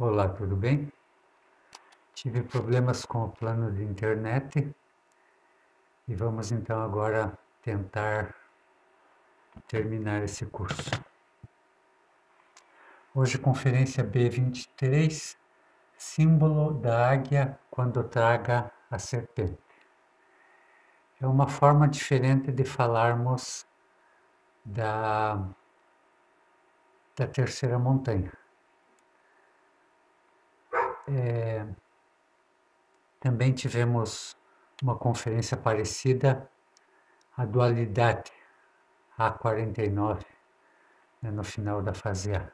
Olá, tudo bem? Tive problemas com o plano de internet e vamos então agora tentar terminar esse curso. Hoje, conferência B23, símbolo da águia quando traga a serpente. É uma forma diferente de falarmos da terceira montanha. Também tivemos uma conferência parecida, a dualidade, A49, no final da fase A.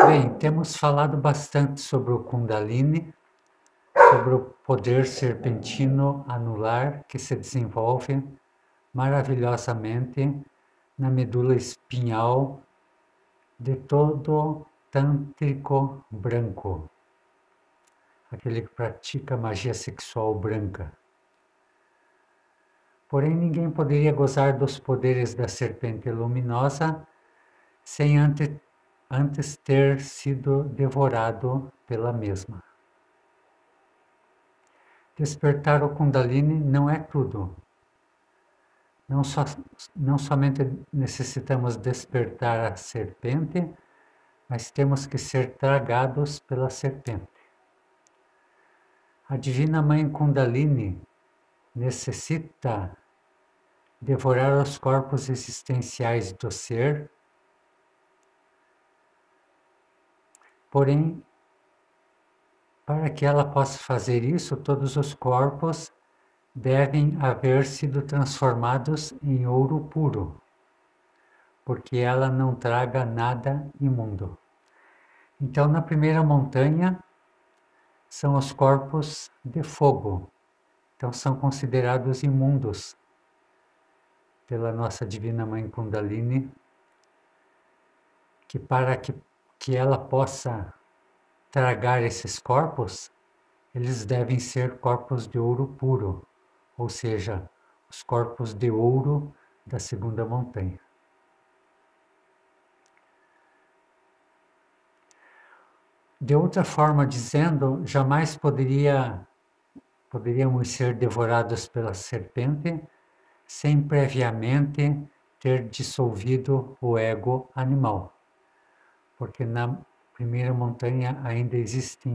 Bem, temos falado bastante sobre o Kundalini, sobre o poder serpentino anular que se desenvolve maravilhosamente na medula espinhal de todo tântrico branco, aquele que pratica magia sexual branca. Porém, ninguém poderia gozar dos poderes da serpente luminosa sem antes ter sido devorado pela mesma. Despertar o Kundalini não é tudo. Não somente necessitamos despertar a serpente, mas temos que ser tragados pela serpente. A Divina Mãe Kundalini necessita devorar os corpos existenciais do ser, porém, para que ela possa fazer isso, todos os corpos devem haver sido transformados em ouro puro, porque ela não traga nada imundo. Então, na primeira montanha, são os corpos de fogo, então são considerados imundos pela nossa Divina Mãe Kundalini, que para que ela possa tragar esses corpos, eles devem ser corpos de ouro puro, ou seja, os corpos de ouro da segunda montanha. De outra forma dizendo, jamais poderíamos ser devorados pela serpente sem previamente ter dissolvido o ego animal. Porque na primeira montanha ainda existem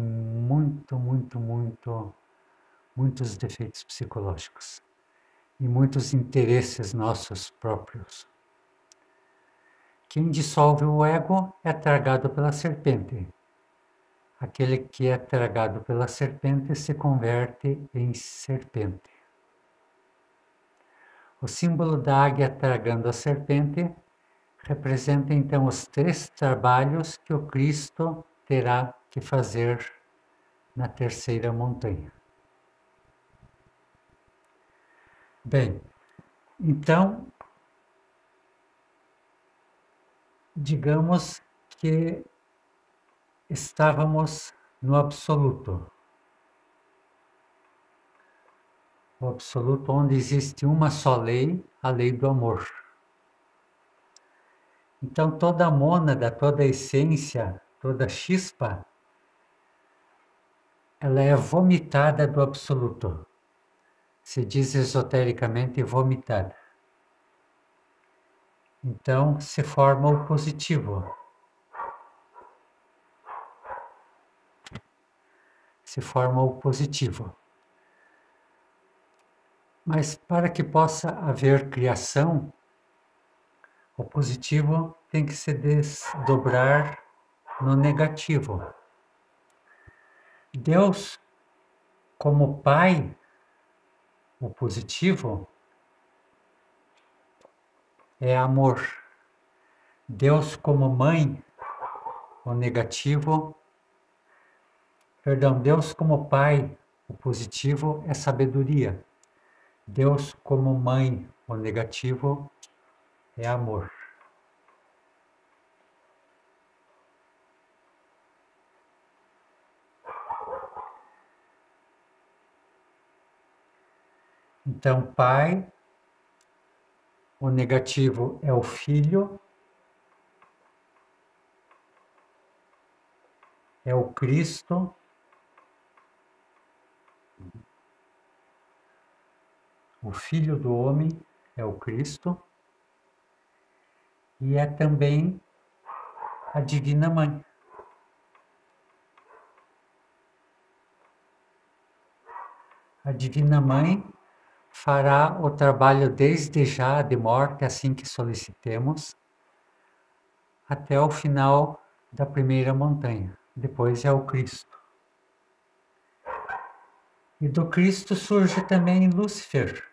muitos defeitos psicológicos e muitos interesses nossos próprios. Quem dissolve o ego é tragado pela serpente. Aquele que é tragado pela serpente se converte em serpente. O símbolo da águia tragando a serpente representa então os 3 trabalhos que o Cristo terá que fazer na terceira montanha. Bem, então, digamos que estávamos no absoluto. O absoluto onde existe uma só lei, a lei do amor. Então toda a mônada, toda a essência, toda a chispa, ela é vomitada do absoluto. Se diz esotericamente vomitada. Então se forma o positivo. Se forma o positivo. Mas para que possa haver criação, o positivo tem que se desdobrar no negativo. Deus, como Pai, o positivo, é amor. Deus, como Mãe, o negativo, Deus como Pai, o positivo, é sabedoria. Deus como Mãe, o negativo, é amor. Então, Pai O negativo é o Filho, é o Cristo, o Filho do Homem é o Cristo, e é também a Divina Mãe. A Divina Mãe fará o trabalho desde já de morte, assim que solicitemos, até o final da primeira montanha. Depois é o Cristo. E do Cristo surge também Lúcifer,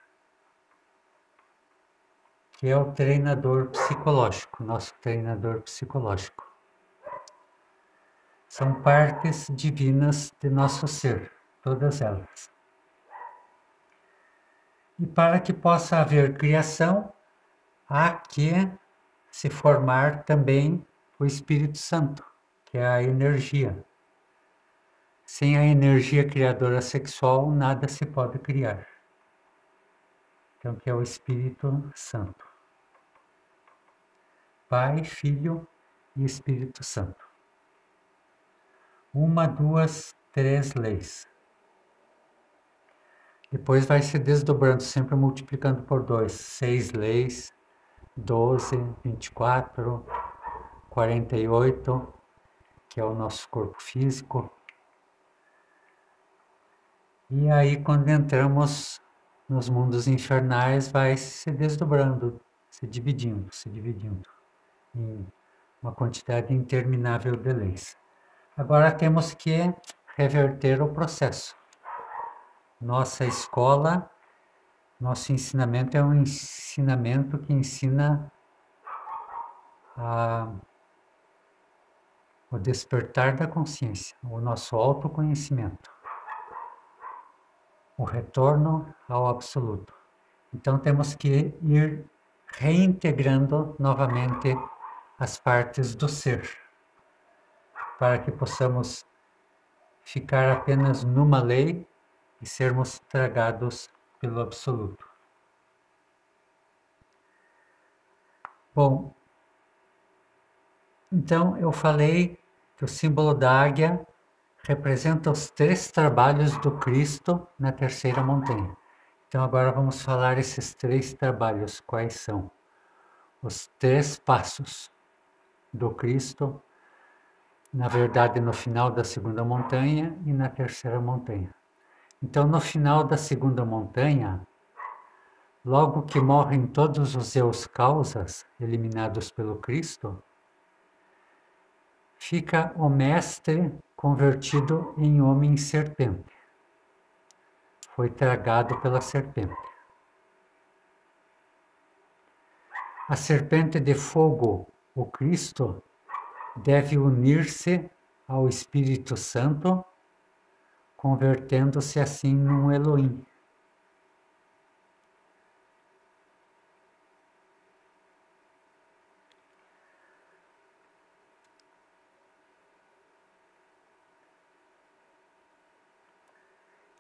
que é o treinador psicológico, nosso treinador psicológico. São partes divinas de nosso ser, todas elas. E para que possa haver criação, há que se formar também o Espírito Santo, que é a energia. Sem a energia criadora sexual, nada se pode criar. Então, que é o Espírito Santo. Pai, Filho e Espírito Santo. Uma, duas, três leis. Depois vai se desdobrando, sempre multiplicando por 2. 6 leis, 12, 24, 48, que é o nosso corpo físico. E aí, quando entramos nos mundos infernais, vai se desdobrando, se dividindo em uma quantidade interminável de leis. Agora temos que reverter o processo. Nossa escola, nosso ensinamento é um ensinamento que ensina o despertar da consciência, o nosso autoconhecimento, o retorno ao absoluto. Então temos que ir reintegrando novamente as partes do ser, para que possamos ficar apenas numa lei e sermos tragados pelo absoluto. Bom, então eu falei que o símbolo da águia representa os 3 trabalhos do Cristo na terceira montanha. Então agora vamos falar esses 3 trabalhos, quais são? Os 3 passos do Cristo, na verdade no final da segunda montanha e na terceira montanha. Então no final da segunda montanha, logo que morrem todos os eus causas eliminados pelo Cristo, fica o mestre convertido em homem serpente. Foi tragado pela serpente. A serpente de fogo, o Cristo, deve unir-se ao Espírito Santo, convertendo-se assim num Elohim.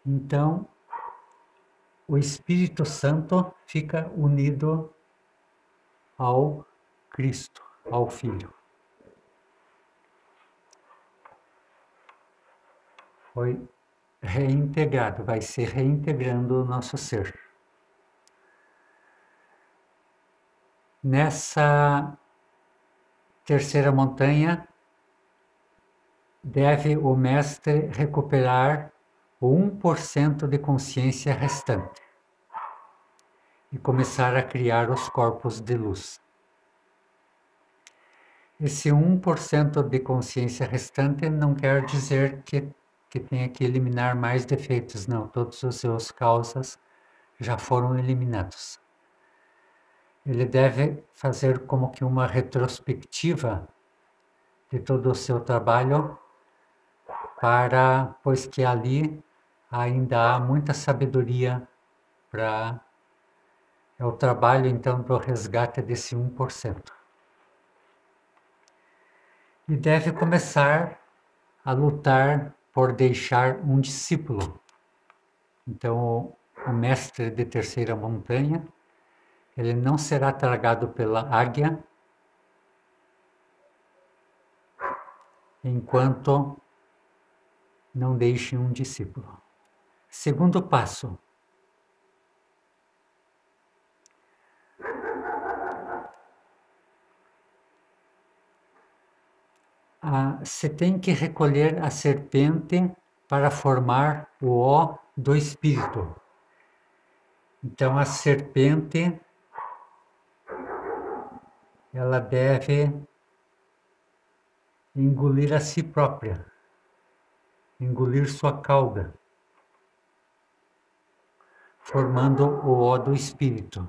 Então, o Espírito Santo fica unido ao Cristo, ao Filho. Foi reintegrado, vai se reintegrando o nosso ser. Nessa terceira montanha, deve o mestre recuperar o 1% de consciência restante e começar a criar os corpos de luz. Esse 1% de consciência restante não quer dizer que tenha que eliminar mais defeitos, não. Todos os seus causas já foram eliminados. Ele deve fazer como que uma retrospectiva de todo o seu trabalho, pois que ali ainda há muita sabedoria para... É o trabalho, então, do resgate desse 1%. E deve começar a lutar por deixar um discípulo. Então, o mestre de terceira montanha ele não será tragado pela águia enquanto não deixe um discípulo. Segundo passo. Você tem que recolher a serpente para formar o ó do espírito. Então a serpente, ela deve engolir a si própria, engolir sua cauda, formando o ó do espírito.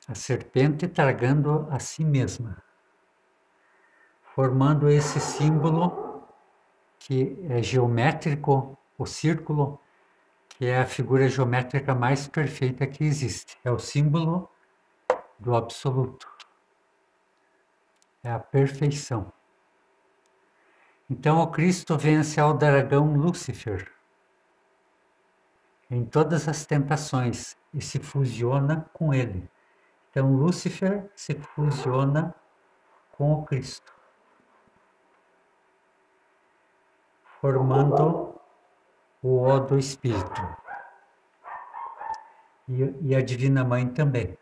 A serpente tragando a si mesma, formando esse símbolo que é geométrico, o círculo, que é a figura geométrica mais perfeita que existe. É o símbolo do absoluto. É a perfeição. Então o Cristo vence ao dragão Lúcifer em todas as tentações e se fusiona com ele. Então Lúcifer se fusiona com o Cristo, formando o ó do Espírito. E a Divina Mãe também.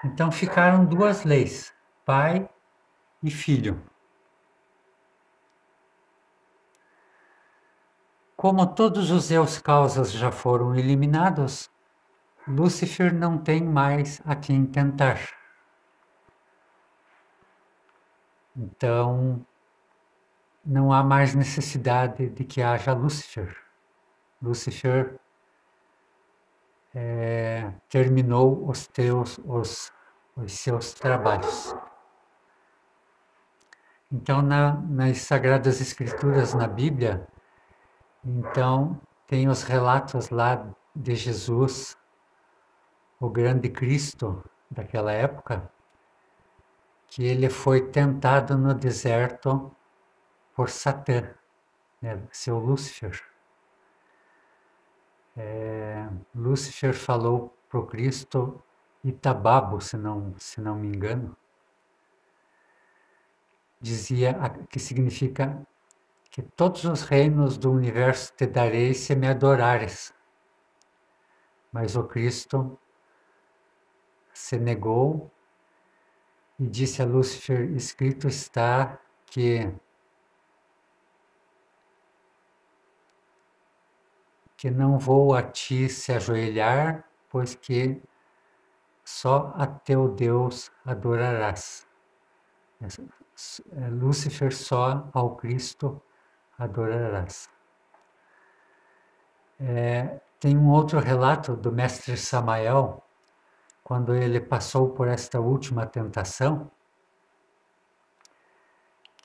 Então ficaram duas leis, pai e filho. Como todos os eus causas já foram eliminados, Lúcifer não tem mais a quem tentar. Então, não há mais necessidade de que haja Lúcifer. Lúcifer terminou os seus trabalhos. Então, nas Sagradas Escrituras, na Bíblia, então, tem os relatos lá de Jesus, o grande Cristo daquela época, que ele foi tentado no deserto por Satã, né, seu Lúcifer. Lúcifer falou para o Cristo Itababo, se não me engano, dizia que significa que todos os reinos do universo te darei se me adorares. Mas o Cristo se negou e disse a Lúcifer: escrito está que não vou a ti se ajoelhar, pois que só a teu Deus adorarás. Lúcifer só ao Cristo adorarás. Tem um outro relato do mestre Samael, quando ele passou por esta última tentação,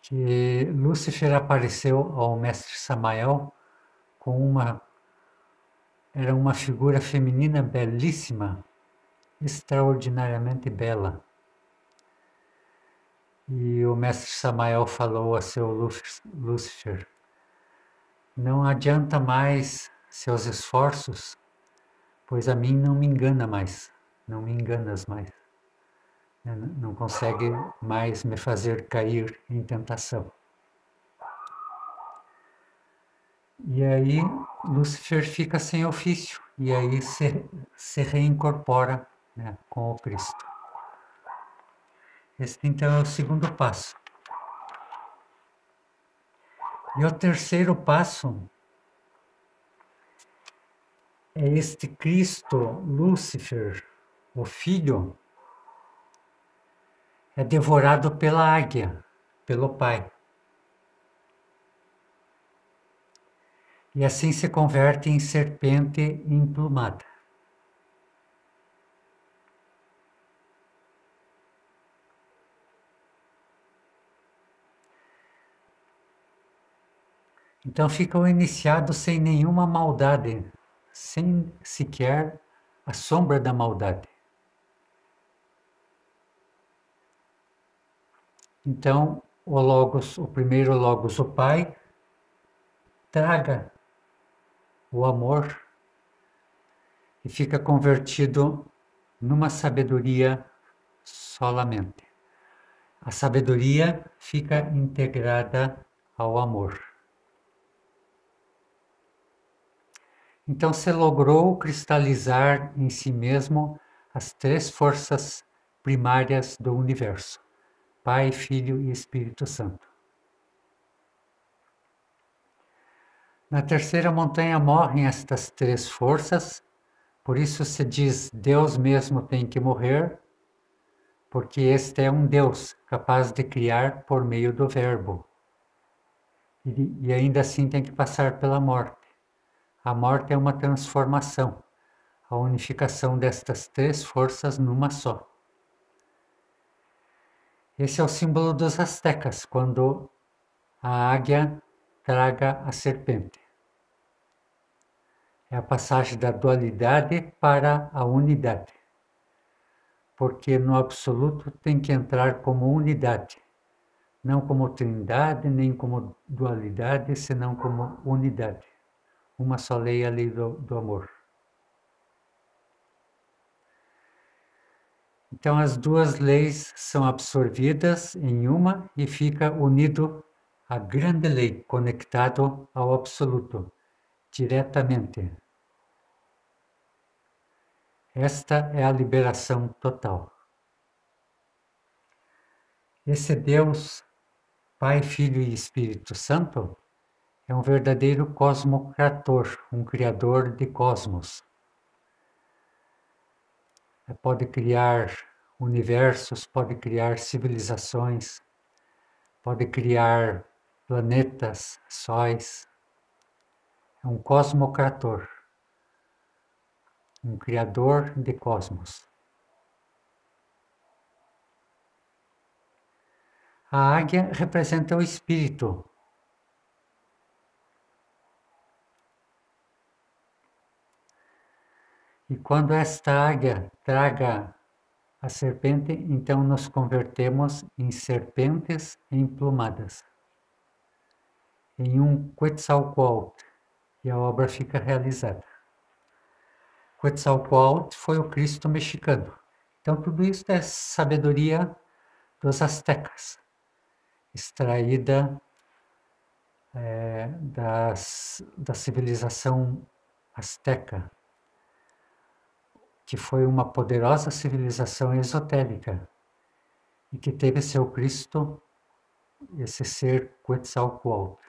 que Lúcifer apareceu ao mestre Samael com era uma figura feminina belíssima, extraordinariamente bela. E o mestre Samael falou a seu Lúcifer: não adianta mais seus esforços, pois a mim não me engana mais, não me enganas mais. Não consegue mais me fazer cair em tentação. E aí Lúcifer fica sem ofício, e aí se reincorpora, né, com o Cristo. Este então é o segundo passo. E o terceiro passo é este Cristo, Lúcifer, o Filho, é devorado pela águia, pelo Pai. E assim se converte em serpente emplumada. Então ficam iniciados sem nenhuma maldade, sem sequer a sombra da maldade. Então, o Logos, o primeiro Logos, o Pai, traga o amor e fica convertido numa sabedoria solamente. A sabedoria fica integrada ao amor. Então você logrou cristalizar em si mesmo as três forças primárias do universo: Pai, Filho e Espírito Santo. Na terceira montanha morrem estas três forças, por isso se diz Deus mesmo tem que morrer, porque este é um Deus capaz de criar por meio do Verbo. E ainda assim tem que passar pela morte. A morte é uma transformação, a unificação destas três forças numa só. Esse é o símbolo dos astecas, quando a águia traga a serpente. É a passagem da dualidade para a unidade. Porque no absoluto tem que entrar como unidade, não como trindade, nem como dualidade, senão como unidade. Uma só lei, a lei do amor. Então as duas leis são absorvidas em uma e fica unido a grande lei, conectado ao absoluto, diretamente. Esta é a liberação total. Esse Deus, Pai, Filho e Espírito Santo, é um verdadeiro cosmocrator, um criador de cosmos. Pode criar universos, pode criar civilizações, pode criar planetas, sóis. É um cosmocrator, um criador de cosmos. A águia representa o espírito. E quando esta águia traga a serpente, então nos convertemos em serpentes emplumadas, em um Quetzalcoatl, e a obra fica realizada. Quetzalcoatl foi o Cristo mexicano. Então tudo isso é sabedoria dos astecas, extraída da civilização asteca, que foi uma poderosa civilização esotérica e que teve seu Cristo, esse ser Quetzalcoatl.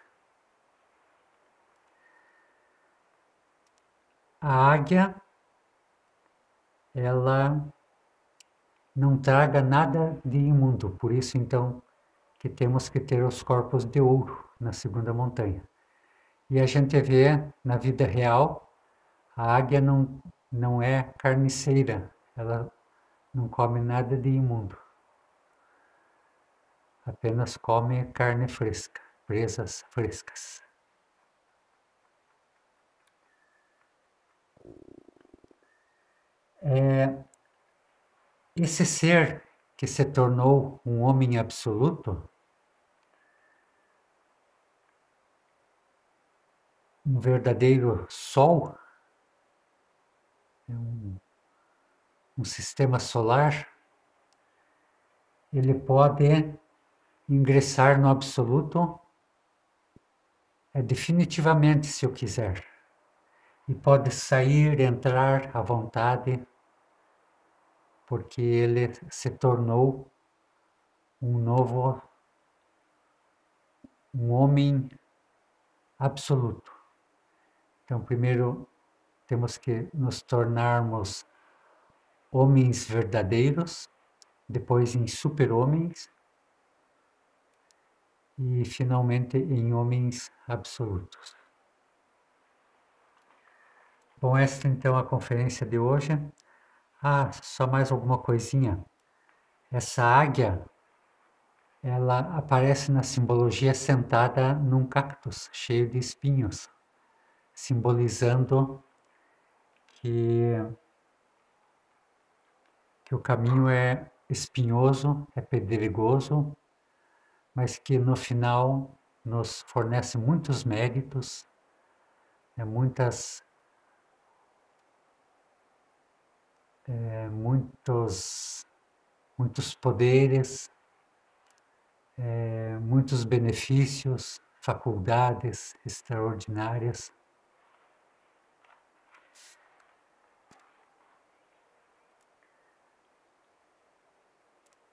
A águia, ela não traga nada de imundo, por isso então que temos que ter os corpos de ouro na segunda montanha. E a gente vê na vida real, a águia não é carniceira, ela não come nada de imundo. Apenas come carne fresca, presas frescas. Esse ser que se tornou um homem absoluto, um verdadeiro sol, um sistema solar, ele pode ingressar no absoluto definitivamente, se eu quiser. E pode sair, entrar à vontade, porque ele se tornou um homem absoluto. Então, primeiro temos que nos tornarmos homens verdadeiros, depois em super-homens e finalmente em homens absolutos. Bom, esta então é a conferência de hoje. Só mais alguma coisinha. Essa águia, ela aparece na simbologia sentada num cactus cheio de espinhos, simbolizando que o caminho é espinhoso, é pedregoso, mas que no final nos fornece muitos méritos, muitos poderes, muitos benefícios, faculdades extraordinárias.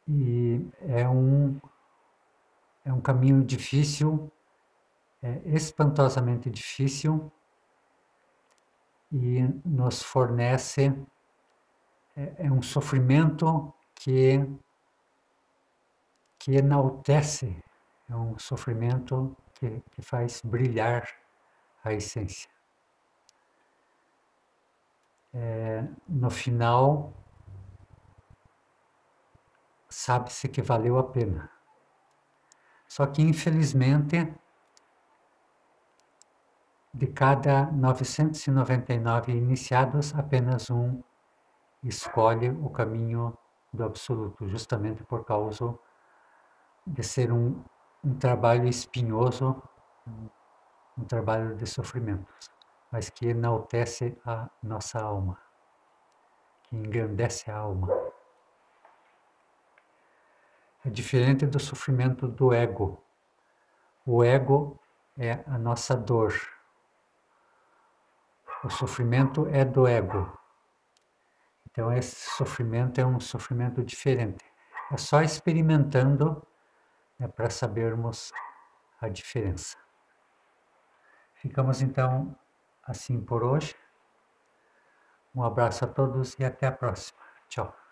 E é um caminho difícil, espantosamente difícil, e nos fornece um sofrimento que enaltece, é um sofrimento que faz brilhar a essência. No final, sabe-se que valeu a pena. Só que, infelizmente, de cada 999 iniciados, apenas um escolhe o caminho do absoluto, justamente por causa de ser um trabalho espinhoso, um trabalho de sofrimentos, mas que enaltece a nossa alma, que engrandece a alma. É diferente do sofrimento do ego. O ego é a nossa dor. O sofrimento é do ego. Então esse sofrimento é um sofrimento diferente. É só experimentando para sabermos a diferença. Ficamos então assim por hoje. Um abraço a todos e até a próxima. Tchau.